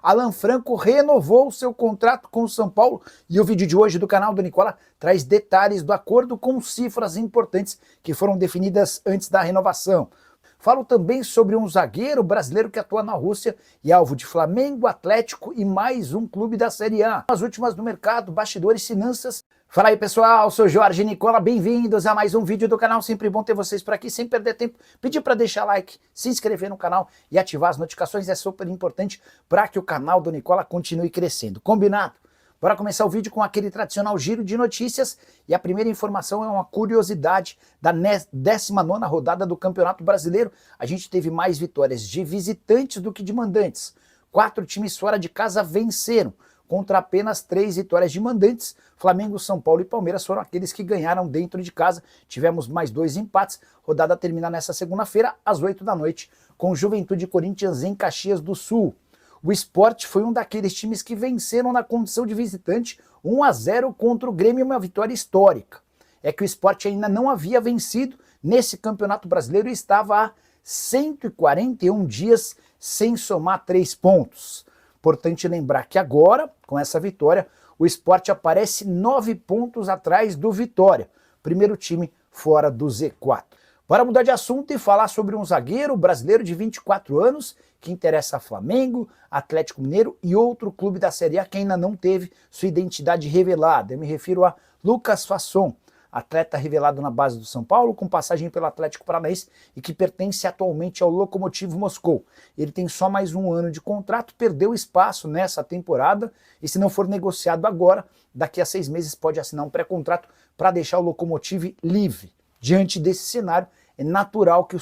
Alan Franco renovou seu contrato com o São Paulo e o vídeo de hoje do canal do Nicola traz detalhes do acordo com cifras importantes que foram definidas antes da renovação. Falo também sobre um zagueiro brasileiro que atua na Rússia e alvo de Flamengo, Atlético e mais um clube da Série A. As últimas do mercado, bastidores e finanças. Fala aí pessoal, sou Jorge Nicola, bem-vindos a mais um vídeo do canal, sempre bom ter vocês por aqui, sem perder tempo, pedir para deixar like, se inscrever no canal e ativar as notificações, é super importante para que o canal do Nicola continue crescendo, combinado? Bora começar o vídeo com aquele tradicional giro de notícias e a primeira informação é uma curiosidade da 19ª rodada do Campeonato Brasileiro. A gente teve mais vitórias de visitantes do que de mandantes, 4 times fora de casa venceram, contra apenas 3 vitórias de mandantes. Flamengo, São Paulo e Palmeiras foram aqueles que ganharam dentro de casa. Tivemos mais 2 empates. Rodada termina nessa segunda-feira, às 8 da noite, com Juventude e Corinthians em Caxias do Sul. O Sport foi um daqueles times que venceram na condição de visitante 1-0 contra o Grêmio, uma vitória histórica. É que o Sport ainda não havia vencido nesse Campeonato Brasileiro e estava há 141 dias sem somar 3 pontos. Importante lembrar que agora, com essa vitória, o Sport aparece 9 pontos atrás do Vitória, primeiro time fora do Z4. Para mudar de assunto e falar sobre um zagueiro brasileiro de 24 anos que interessa a Flamengo, Atlético Mineiro e outro clube da Série A que ainda não teve sua identidade revelada. Eu me refiro a Lucas Fasson, atleta revelado na base do São Paulo, com passagem pelo Atlético Paranaense e que pertence atualmente ao Lokomotiv Moscou. Ele tem só mais um ano de contrato, perdeu espaço nessa temporada e se não for negociado agora, daqui a 6 meses pode assinar um pré-contrato para deixar o Lokomotiv livre. Diante desse cenário, é natural que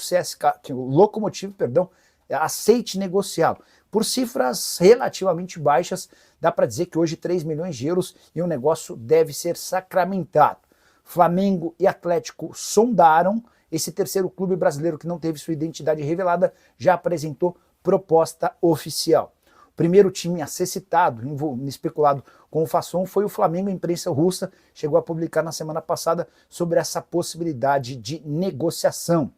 o Lokomotiv, aceite negociá-lo. Por cifras relativamente baixas, dá para dizer que hoje 3 milhões de euros e o negócio deve ser sacramentado. Flamengo e Atlético sondaram, esse terceiro clube brasileiro que não teve sua identidade revelada já apresentou proposta oficial. O primeiro time a ser citado, especulado com o Fasson, foi o Flamengo. A imprensa russa chegou a publicar na semana passada sobre essa possibilidade de negociação.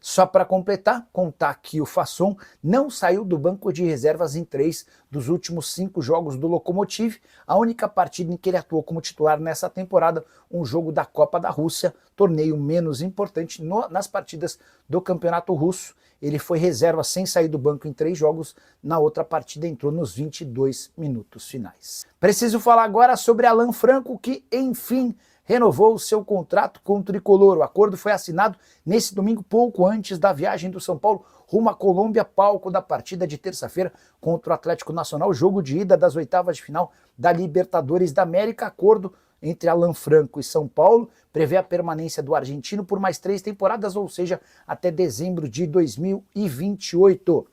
Só para completar, contar que o Fasson não saiu do banco de reservas em 3 dos últimos 5 jogos do Lokomotiv. A única partida em que ele atuou como titular nessa temporada, um jogo da Copa da Rússia, torneio menos importante nas partidas do Campeonato Russo. Ele foi reserva sem sair do banco em 3 jogos, na outra partida entrou nos 22 minutos finais. Preciso falar agora sobre Alan Franco, que enfim renovou o seu contrato com o Tricolor. O acordo foi assinado nesse domingo, pouco antes da viagem do São Paulo rumo à Colômbia, palco da partida de terça-feira contra o Atlético Nacional, jogo de ida das oitavas de final da Libertadores da América. Acordo entre Alan Franco e São Paulo prevê a permanência do argentino por mais 3 temporadas, ou seja, até dezembro de 2028.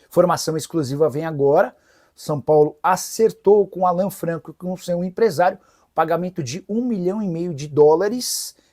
Formação exclusiva vem agora. São Paulo acertou com Alan Franco e com seu empresário pagamento de $1,5 milhão,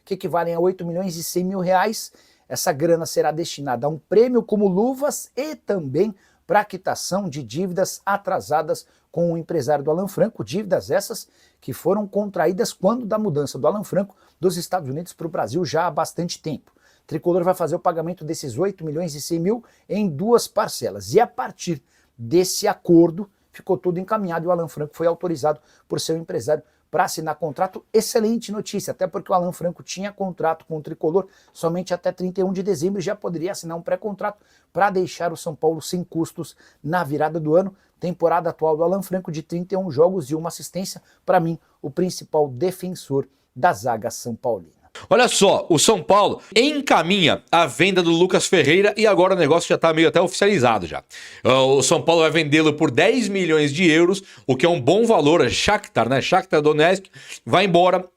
que equivalem a 8 milhões e 100 mil reais. Essa grana será destinada a um prêmio como luvas e também para a quitação de dívidas atrasadas com o empresário do Alan Franco, dívidas essas que foram contraídas quando da mudança do Alan Franco dos Estados Unidos para o Brasil já há bastante tempo. O Tricolor vai fazer o pagamento desses 8 milhões e 100 mil em 2 parcelas e a partir desse acordo ficou tudo encaminhado e o Alan Franco foi autorizado por seu empresário para assinar contrato. Excelente notícia, até porque o Alan Franco tinha contrato com o Tricolor somente até 31 de dezembro e já poderia assinar um pré-contrato para deixar o São Paulo sem custos na virada do ano. Temporada atual do Alan Franco de 31 jogos e 1 assistência, para mim, o principal defensor da zaga são paulina. Olha só, o São Paulo encaminha a venda do Lucas Ferreira e agora o negócio já está meio até oficializado já. O São Paulo vai vendê-lo por 10 milhões de euros, o que é um bom valor. Shakhtar, né? Shakhtar Donetsk vai embora.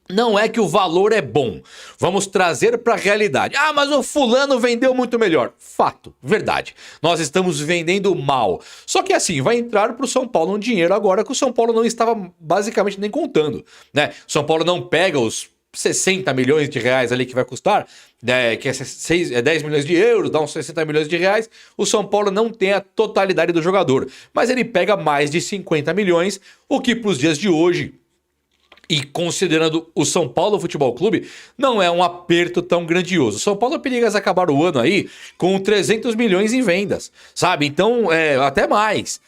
Não é que o valor é bom. Vamos trazer para a realidade. Ah, mas o fulano vendeu muito melhor. Fato, verdade. Nós estamos vendendo mal. Só que assim, vai entrar para o São Paulo um dinheiro agora que o São Paulo não estava basicamente nem contando, né? O São Paulo não pega os 60 milhões de reais ali que vai custar, que é 10 milhões de euros, dá uns 60 milhões de reais, o São Paulo não tem a totalidade do jogador, mas ele pega mais de 50 milhões, o que para os dias de hoje E considerando o São Paulo Futebol Clube, não é um aperto tão grandioso. O São Paulo periga acabar o ano aí com 300 milhões em vendas, sabe? Então, até mais.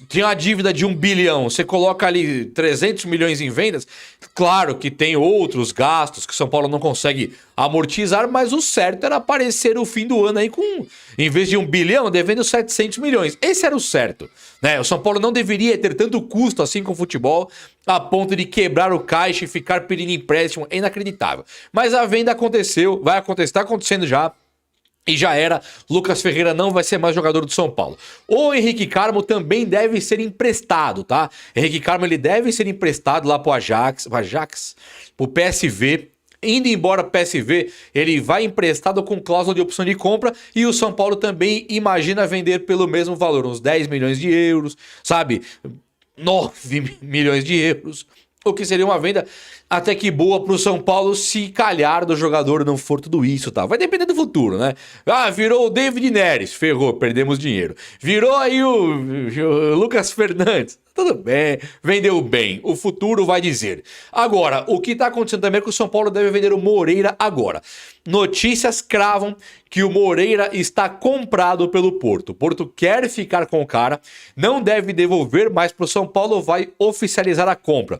Tinha uma dívida de 1 bilhão, você coloca ali 300 milhões em vendas, claro que tem outros gastos que o São Paulo não consegue amortizar, mas o certo era aparecer o fim do ano aí com, em vez de 1 bilhão, devendo 700 milhões. Esse era o certo, né? O São Paulo não deveria ter tanto custo assim com o futebol, a ponto de quebrar o caixa e ficar pedindo empréstimo, é inacreditável. Mas a venda aconteceu, vai acontecer, está acontecendo já. E já era, Lucas Ferreira não vai ser mais jogador do São Paulo. O Henrique Carmo também deve ser emprestado, tá? Henrique Carmo ele deve ser emprestado lá pro Ajax, pro PSV. Indo embora pro PSV, ele vai emprestado com cláusula de opção de compra e o São Paulo também imagina vender pelo mesmo valor, uns 10 milhões de euros, sabe? 9 milhões de euros. O que seria uma venda até que boa pro São Paulo se calhar do jogador não for tudo isso, tá? Vai depender do futuro, né? Ah, virou o David Neres, ferrou, perdemos dinheiro. Virou aí o Lucas Fernandes, tudo bem, vendeu bem, o futuro vai dizer. Agora, o que tá acontecendo também é que o São Paulo deve vender o Moreira agora. Notícias cravam que o Moreira está comprado pelo Porto. O Porto quer ficar com o cara, não deve devolver mais pro São Paulo, vai oficializar a compra.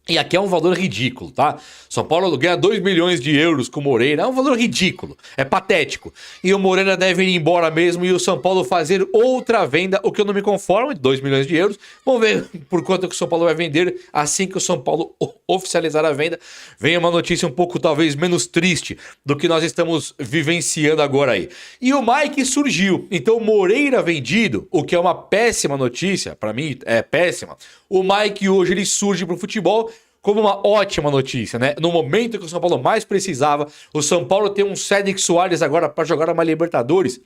E aqui é um valor ridículo, tá? São Paulo ganha 2 milhões de euros com o Moreira. É um valor ridículo, é patético. E o Moreira deve ir embora mesmo e o São Paulo fazer outra venda, o que eu não me conformo, de 2 milhões de euros. Vamos ver por quanto que o São Paulo vai vender assim que o São Paulo oficializar a venda. Vem uma notícia um pouco, talvez, menos triste do que nós estamos vivenciando agora aí. E o Mike surgiu. Então o Moreira vendido, o que é uma péssima notícia, pra mim é péssima. O Mike hoje ele surge pro futebol como uma ótima notícia, né? No momento que o São Paulo mais precisava, o São Paulo tem um Cédric Soares agora para jogar uma Libertadores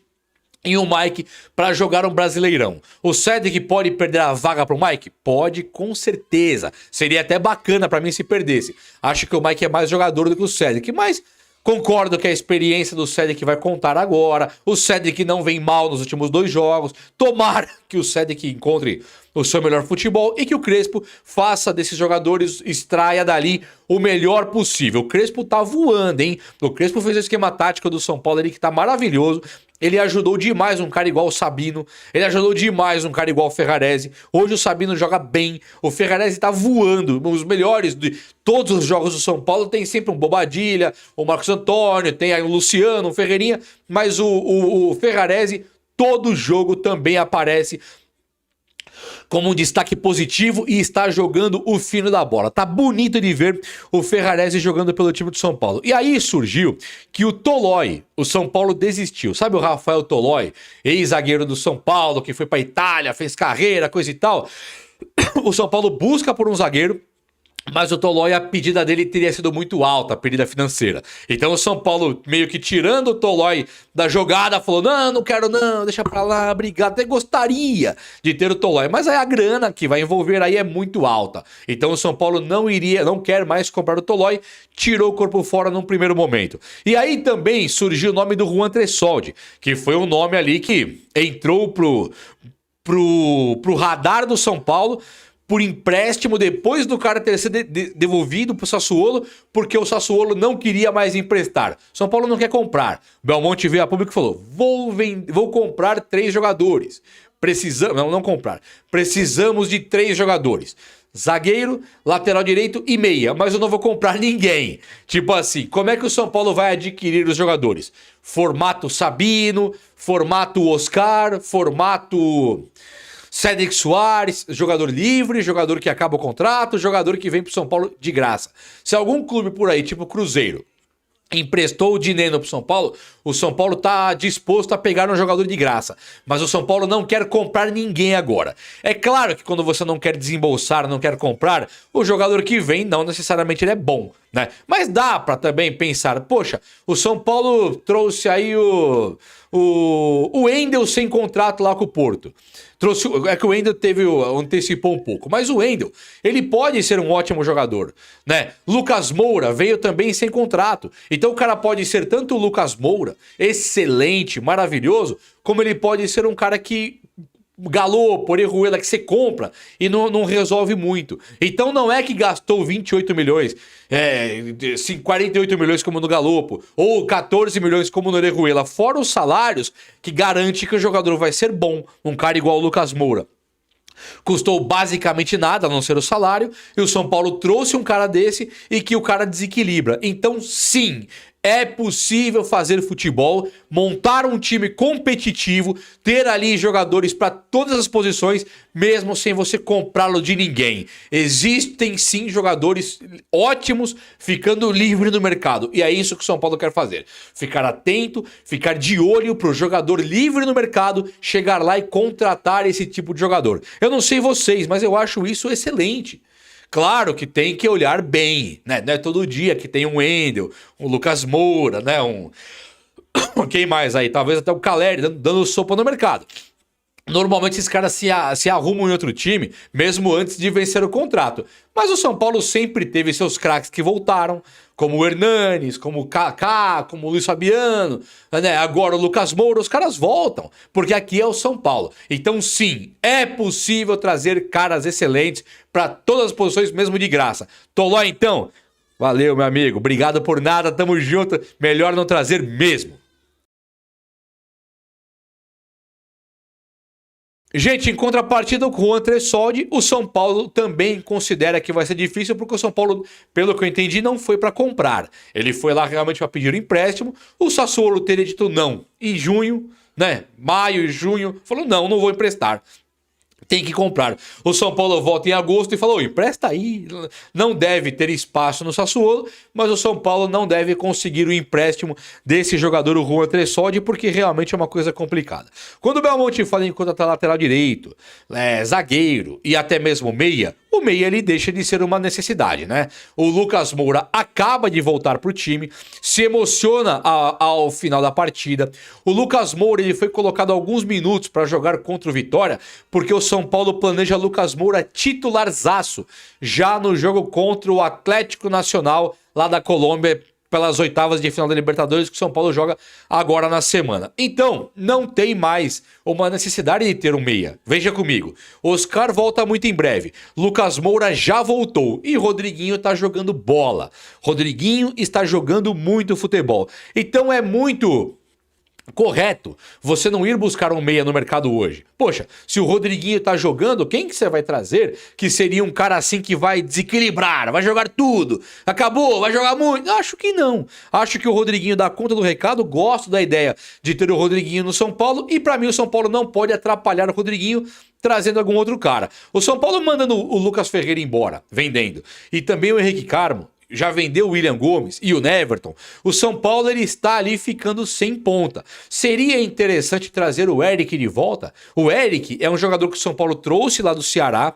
e o Mike para jogar um Brasileirão. O Cédric pode perder a vaga pro Mike? Pode, com certeza. Seria até bacana para mim se perdesse. Acho que o Mike é mais jogador do que o Cédric, mas concordo que a experiência do Cédric vai contar agora. O Cédric não vem mal nos últimos 2 jogos. Tomara que o Cédric encontre o seu melhor futebol e que o Crespo faça desses jogadores, extraia dali o melhor possível. O Crespo tá voando, hein? O Crespo fez o esquema tático do São Paulo ali que tá maravilhoso. Ele ajudou demais um cara igual o Sabino. Ele ajudou demais um cara igual o Ferrarese. Hoje o Sabino joga bem. O Ferrarese tá voando. Os melhores de todos os jogos do São Paulo tem sempre um Bobadilha, o Marcos Antônio, tem aí o Luciano, o Ferreirinha. Mas o Ferrarese, todo jogo também aparece como um destaque positivo e está jogando o fino da bola. Tá bonito de ver o Ferrarese jogando pelo time do São Paulo. E aí surgiu que o Tolói, o São Paulo desistiu. Sabe o Rafael Tolói, ex-zagueiro do São Paulo, que foi pra Itália, fez carreira, coisa e tal? O São Paulo busca por um zagueiro, mas o Tolói, a pedida dele teria sido muito alta, a pedida financeira. Então o São Paulo, meio que tirando o Tolói da jogada, falou, não quero não, deixa pra lá, obrigado. Até gostaria de ter o Tolói, mas aí a grana que vai envolver aí é muito alta. Então o São Paulo não quer mais comprar o Tolói, tirou o corpo fora num primeiro momento. E aí também surgiu o nome do Juan Tressoldi, que foi um nome ali que entrou pro radar do São Paulo, por empréstimo, depois do cara ter sido devolvido pro Sassuolo, porque o Sassuolo não queria mais emprestar. São Paulo não quer comprar. Belmonte veio a público e falou, vou comprar 3 jogadores. Não comprar. Precisamos de 3 jogadores. Zagueiro, lateral direito e meia, mas eu não vou comprar ninguém. Tipo assim, como é que o São Paulo vai adquirir os jogadores? Formato Sabino, formato Oscar, formato Cédric Soares, jogador livre, jogador que acaba o contrato, jogador que vem pro São Paulo de graça. Se algum clube por aí, tipo Cruzeiro, emprestou o dinheiro pro São Paulo, o São Paulo tá disposto a pegar um jogador de graça. Mas o São Paulo não quer comprar ninguém agora. É claro que quando você não quer desembolsar, não quer comprar, o jogador que vem não necessariamente ele é bom, né? Mas dá pra também pensar, poxa, o São Paulo trouxe aí o Wendel sem contrato lá com o Porto. É que o Wendel antecipou um pouco, mas o Wendel, ele pode ser um ótimo jogador, né? Lucas Moura veio também sem contrato. Então o cara pode ser tanto o Lucas Moura, excelente, maravilhoso, como ele pode ser um cara que Galopo, Orejuela que você compra e não resolve muito. Então não é que gastou 28 milhões, 48 milhões como no Galopo, ou 14 milhões como no Orejuela, fora os salários que garante que o jogador vai ser bom, um cara igual o Lucas Moura. Custou basicamente nada, a não ser o salário, e o São Paulo trouxe um cara desse e que o cara desequilibra. Então, sim, é possível fazer futebol, montar um time competitivo, ter ali jogadores para todas as posições, mesmo sem você comprá-lo de ninguém. Existem sim jogadores ótimos ficando livre no mercado, e é isso que o São Paulo quer fazer. Ficar atento, ficar de olho para o jogador livre no mercado, chegar lá e contratar esse tipo de jogador. Eu não sei vocês, mas eu acho isso excelente. Claro que tem que olhar bem, né? Não é todo dia que tem um Wendel, um Lucas Moura, né? Quem mais aí? Talvez até o Caleri dando sopa no mercado. Normalmente esses caras se arrumam em outro time, mesmo antes de vencer o contrato. Mas o São Paulo sempre teve seus craques que voltaram, como o Hernanes, como o Kaká, como o Luiz Fabiano, né? Agora o Lucas Moura, os caras voltam, porque aqui é o São Paulo. Então sim, é possível trazer caras excelentes para todas as posições, mesmo de graça. Toló então? Valeu, meu amigo. Obrigado por nada, tamo junto. Melhor não trazer mesmo. Gente, em contrapartida com o Antressoldi, o São Paulo também considera que vai ser difícil porque o São Paulo, pelo que eu entendi, não foi para comprar. Ele foi lá realmente para pedir um empréstimo. O Sassuolo teria dito não em junho, né? Maio e junho. Falou, não vou emprestar. Tem que comprar. O São Paulo volta em agosto e falou, empresta aí. Não deve ter espaço no Sassuolo, mas o São Paulo não deve conseguir o empréstimo desse jogador, o Juan Tressoldi, porque realmente é uma coisa complicada. Quando o Belmonte fala em contratar lateral direito, zagueiro e até mesmo meia, o meia ele deixa de ser uma necessidade, né? O Lucas Moura acaba de voltar pro time, se emociona ao final da partida. O Lucas Moura ele foi colocado alguns minutos para jogar contra o Vitória, porque o São Paulo planeja Lucas Moura titularzaço já no jogo contra o Atlético Nacional lá da Colômbia, pelas oitavas de final da Libertadores que o São Paulo joga agora na semana. Então, não tem mais uma necessidade de ter um meia. Veja comigo, Oscar volta muito em breve, Lucas Moura já voltou e Rodriguinho tá jogando bola. Rodriguinho está jogando muito futebol. Então é muito correto você não ir buscar um meia no mercado hoje. Poxa, se o Rodriguinho tá jogando, quem que você vai trazer que seria um cara assim que vai desequilibrar, vai jogar tudo, acabou, vai jogar muito? Acho que não. Acho que o Rodriguinho dá conta do recado, gosto da ideia de ter o Rodriguinho no São Paulo e pra mim o São Paulo não pode atrapalhar o Rodriguinho trazendo algum outro cara. O São Paulo mandando o Lucas Ferreira embora, vendendo, e também o Henrique Carmo, já vendeu o William Gomes e o Neverton. O São Paulo ele está ali ficando sem ponta. Seria interessante trazer o Eric de volta. O Eric é um jogador que o São Paulo trouxe lá do Ceará.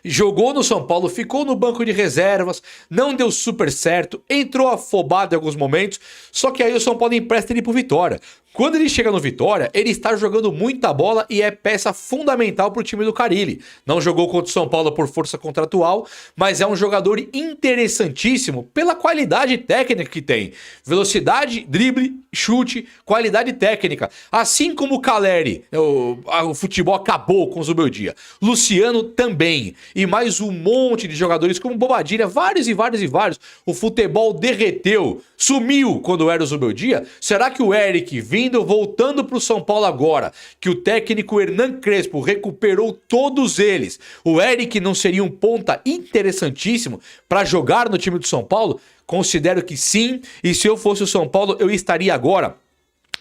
Jogou no São Paulo, ficou no banco de reservas, não deu super certo, entrou afobado em alguns momentos, só que aí o São Paulo empresta ele pro Vitória. Quando ele chega no Vitória, ele está jogando muita bola e é peça fundamental para o time do Carille. Não jogou contra o São Paulo por força contratual, mas é um jogador interessantíssimo pela qualidade técnica que tem. Velocidade, drible, chute, qualidade técnica. Assim como o Caleri, o futebol acabou com o Zubeldia. Luciano também. E mais um monte de jogadores como Bobadilha, vários e vários e vários. O futebol derreteu, sumiu quando era o Zubeldia. Será que o Eric voltando para o São Paulo agora, que o técnico Hernan Crespo recuperou todos eles, o Eric não seria um ponta interessantíssimo para jogar no time do São Paulo? Considero que sim, e se eu fosse o São Paulo, eu estaria agora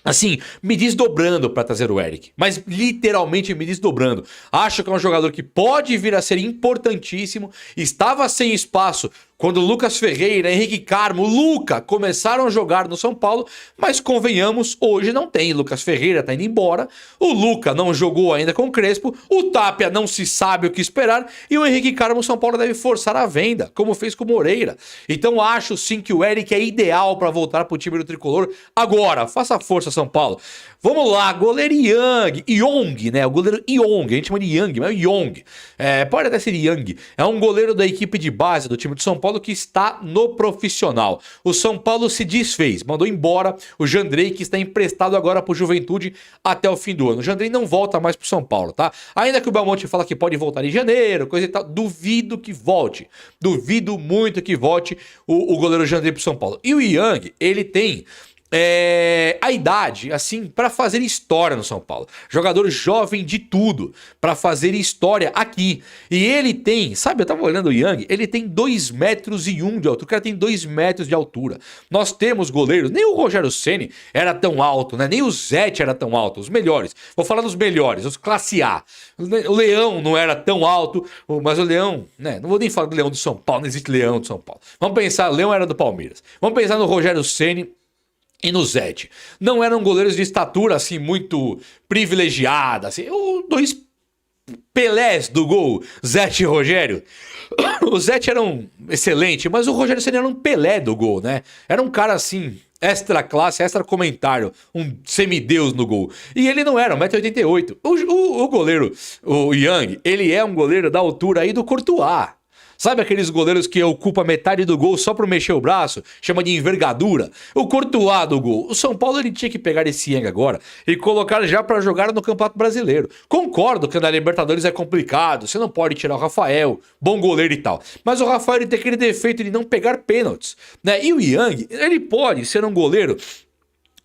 assim, me desdobrando para trazer o Eric, mas literalmente me desdobrando. Acho que é um jogador que pode vir a ser importantíssimo, estava sem espaço quando Lucas Ferreira, Henrique Carmo, Luca começaram a jogar no São Paulo, mas convenhamos, hoje não tem. Lucas Ferreira tá indo embora, o Luca não jogou ainda com o Crespo, o Tapia não se sabe o que esperar e o Henrique Carmo, São Paulo deve forçar a venda, como fez com o Moreira. Então acho sim que o Eric é ideal para voltar pro time do Tricolor agora. Faça força, São Paulo. Vamos lá, goleiro Yong, né? O goleiro Yong, a gente chama de Yang, mas é Yong. Pode até ser Yang. É um goleiro da equipe de base do time de São Paulo Paulo que está no profissional. O São Paulo se desfez, mandou embora o Jandrei, que está emprestado agora para o Juventude até o fim do ano. O Jandrei não volta mais para o São Paulo, tá? Ainda que o Belmonte fala que pode voltar em janeiro, coisa e tal, duvido que volte. Duvido muito que volte o goleiro Jandrei para o São Paulo. E o Yang, ele tem a idade, assim, para fazer história no São Paulo. Jogador jovem de tudo, para fazer história aqui. E ele tem, sabe, eu tava olhando o Yang, ele tem 2,1 metros de altura. O cara tem 2 metros de altura. Nós temos goleiros, nem o Rogério Ceni era tão alto, né? Nem o Zete era tão alto, os melhores. Vou falar dos melhores, os classe A. O Leão não era tão alto, mas o Leão, né? Não vou nem falar do Leão do São Paulo, não existe Leão do São Paulo. Vamos pensar, o Leão era do Palmeiras. Vamos pensar no Rogério Ceni e no Zete. Não eram goleiros de estatura assim muito privilegiada, assim, dois Pelés do gol, Zete e Rogério. O Zete era um excelente, mas o Rogério Ceni era um Pelé do gol, né? Era um cara assim, extra classe, extra comentário, um semideus no gol. E ele não era, 1,88 m. O goleiro, o Yang, ele é um goleiro da altura aí do Courtois. Sabe aqueles goleiros que ocupam metade do gol só para mexer o braço? Chama de envergadura. O Courtois do gol. O São Paulo ele tinha que pegar esse Yang agora e colocar já para jogar no Campeonato Brasileiro. Concordo que na Libertadores é complicado, você não pode tirar o Rafael, bom goleiro e tal. Mas o Rafael ele tem aquele defeito de não pegar pênaltis, né? E o Yang, ele pode ser um goleiro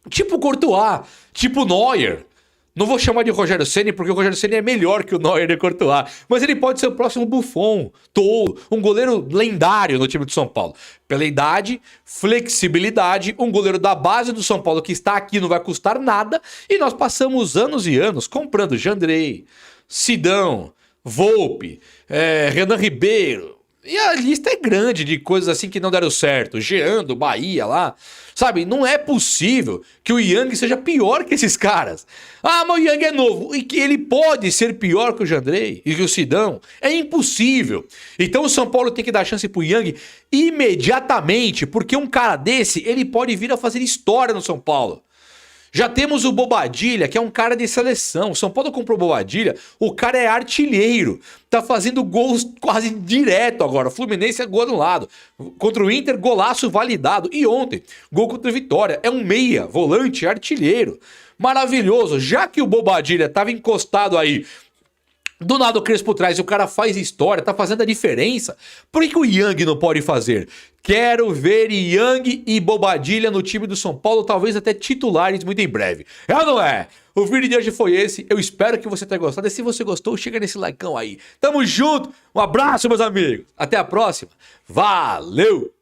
tipo Courtois, tipo Neuer. Não vou chamar de Rogério Ceni porque o Rogério Ceni é melhor que o Neuer e o Courtois. Mas ele pode ser o próximo Buffon, Tolo, um goleiro lendário no time do São Paulo. Pela idade, flexibilidade, um goleiro da base do São Paulo que está aqui não vai custar nada. E nós passamos anos e anos comprando Jandrei, Sidão, Volpe, Renan Ribeiro. E a lista é grande de coisas assim que não deram certo. Jean do Bahia lá. Sabe, não é possível que o Yang seja pior que esses caras. Ah, mas o Yang é novo. E que ele pode ser pior que o Jandrei e que o Sidão. É impossível. Então o São Paulo tem que dar chance pro Yang imediatamente. Porque um cara desse, ele pode vir a fazer história no São Paulo. Já temos o Bobadilha, que é um cara de seleção. O São Paulo comprou o Bobadilha, o cara é artilheiro. Tá fazendo gols quase direto agora. Fluminense é gol anulado. Contra o Inter, golaço validado. E ontem, gol contra o Vitória. É um meia, volante, artilheiro. Maravilhoso. Já que o Bobadilha tava encostado aí, do nada o Crespo traz e o cara faz história, tá fazendo a diferença. Por que o Yang não pode fazer? Quero ver Yang e Bobadilha no time do São Paulo, talvez até titulares muito em breve. É ou não é? O vídeo de hoje foi esse, eu espero que você tenha gostado. E se você gostou, chega nesse likeão aí. Tamo junto, um abraço meus amigos, até a próxima, valeu!